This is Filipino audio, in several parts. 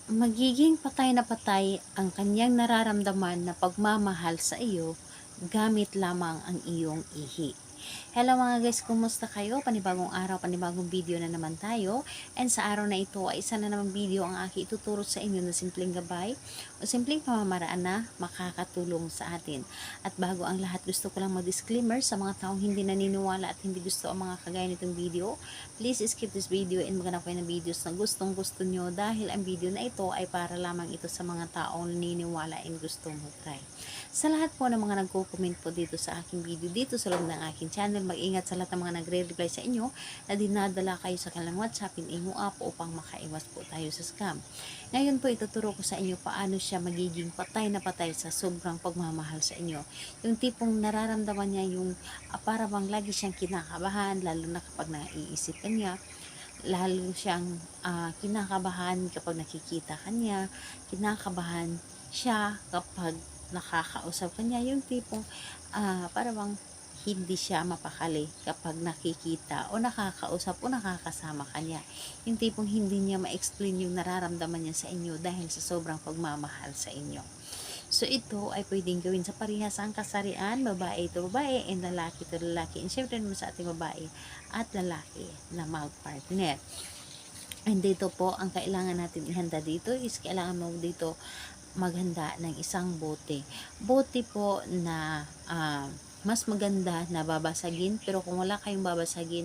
Magiging patay na patay ang kanyang nararamdaman na pagmamahal sa iyo gamit lamang ang iyong ihi. Hello mga guys, kumusta kayo? Panibagong araw, panibagong video na naman tayo. And sa araw na ito ay isa na namang video ang aking ituturo sa inyo na simpleng gabay o simpleng pamamaraan na makakatulong sa atin. At bago ang lahat, gusto ko lang mag-disclaimer sa mga taong hindi naniniwala at hindi gusto ang mga kagaya nitong video. Please skip this video and maghanap kayo ng videos na gustong gusto nyo dahil ang video na ito ay para lamang ito sa mga taong naniniwala and gustong mag-try. Sa lahat po ng mga nagko-comment po dito sa aking video, dito sa loob ng aking channel, mag-ingat sa lahat ng mga nagre-reply sa inyo na dinadala kayo sa kanilang WhatsApp in Imo app upang makaiwas po tayo sa scam. Ngayon po ituturo ko sa inyo paano siya magiging patay na patay sa sobrang pagmamahal sa inyo. Yung tipong nararamdaman niya yung para bang lagi siyang kinakabahan, lalo na kapag naiisip ka niya. Lalo siyang kinakabahan kapag nakikita kanya, kinakabahan siya kapag nakakausap kanya, yung tipong para bang hindi siya mapakali kapag nakikita o nakakausap o nakakasama kanya. Yung tipong hindi niya ma-explain yung nararamdaman niya sa inyo dahil sa sobrang pagmamahal sa inyo. So ito ay pwedeng gawin sa parehasang kasarian, babae ito babae and lalaki ito lalaki. And syempre naman sa ating babae at lalaki na mag-partner. And dito po, ang kailangan natin ihanda dito is kailangan mo dito maghanda ng isang bote. Bote po na mas maganda na babasagin, pero kung wala kayong babasagin,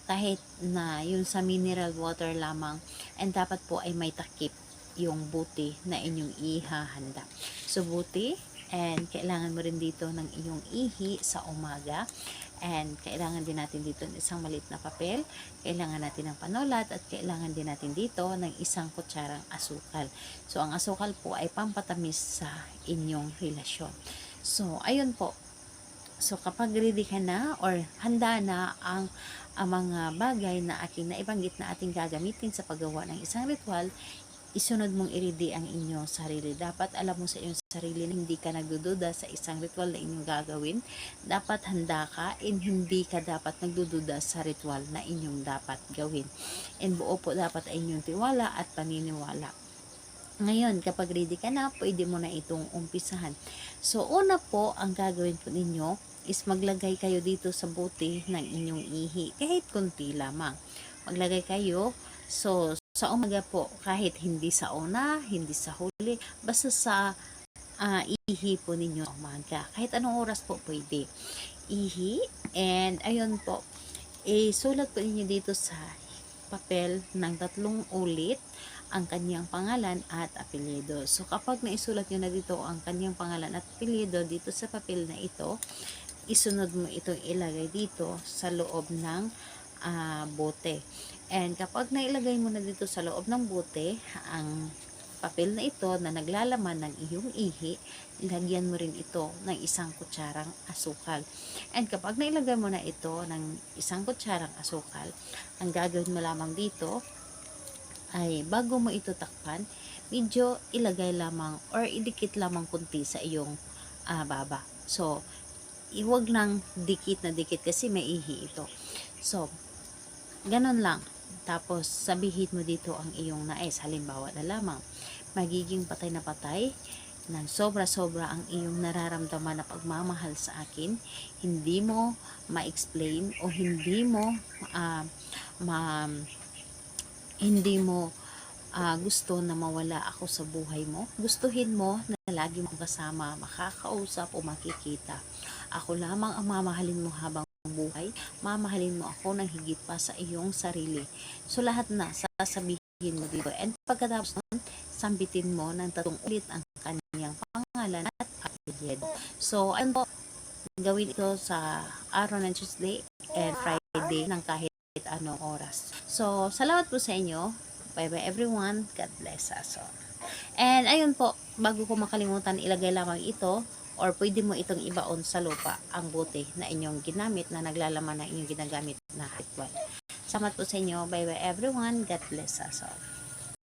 kahit na yun sa mineral water lamang, and dapat po ay may takip yung bote na inyong ihahanda. So bote, and kailangan mo rin dito ng iyong ihi sa umaga. And kailangan din natin dito ng isang maliit na papel, kailangan natin ng panulat, at kailangan din natin dito ng isang kutsarang asukal. So ang asukal po ay pampatamis sa inyong relasyon. So ayun po. So kapag ready ka na or handa na ang mga bagay na aking naibanggit na ating gagamitin sa paggawa ng isang ritual, isunod mong i-ready ang inyong sarili. Dapat alam mo sa iyong sarili na hindi ka nagdududa sa isang ritual na inyong gagawin. Dapat handa ka and hindi ka dapat nagdududa sa ritual na inyong dapat gawin. And buo po dapat ay inyong tiwala at paniniwala. Ngayon, kapag ready ka na, pwede mo na itong umpisahan. So, una po, ang gagawin po ninyo is maglagay kayo dito sa bote ng inyong ihi. Kahit konti lamang. Maglagay kayo. So, sa umaga po, kahit hindi sa una, hindi sa huli, basta sa ihi po ninyo umaga. Kahit anong oras po pwede. Ihi, and ayun po, sulat po ninyo dito sa papel ng 3 ulit ang kanyang pangalan at apelyido. So, kapag naisulat nyo na dito ang kanyang pangalan at apelyido dito sa papel na ito, isunod mo itong ilagay dito sa loob ng bote. And kapag nailagay mo na dito sa loob ng bote ang papel na ito na naglalaman ng iyong ihi, lagyan mo rin ito ng isang kutsarang asukal. And kapag nailagay mo na ito ng isang kutsarang asukal, ang gagawin mo lamang dito ay bago mo ito takpan, medyo ilagay lamang or idikit lamang kunti sa iyong baba. So, iwag lang dikit na dikit kasi may ihi ito. So, ganon lang. Tapos, sabihin mo dito ang iyong nais. Halimbawa na lamang, magiging patay na patay ng sobra-sobra ang iyong nararamdaman na pagmamahal sa akin. Hindi mo ma-explain o hindi mo gusto na mawala ako sa buhay mo. Gustuhin mo na lagi mong kasama, makakausap o makikita. Ako lamang ang mamahalin mo habang buhay. Mamahalin mo ako ng higit pa sa iyong sarili. So lahat na sasabihin mo dito. And pagkatapos nun, sambitin mo ng 3 ulit ang kanyang pangalan at apelyido. So ayun po, gawin ito sa araw ng Tuesday and Friday ng kahit anong oras. So salamat po sa inyo. Bye bye everyone. God bless us all. And ayun po, bago ko makalimutan, ilagay lamang ito or pwede mo itong ibaon sa lupa ang bote na inyong ginamit na naglalaman na inyong ginagamit na ritual. Salamat po sa inyo. Bye bye everyone. God bless us all.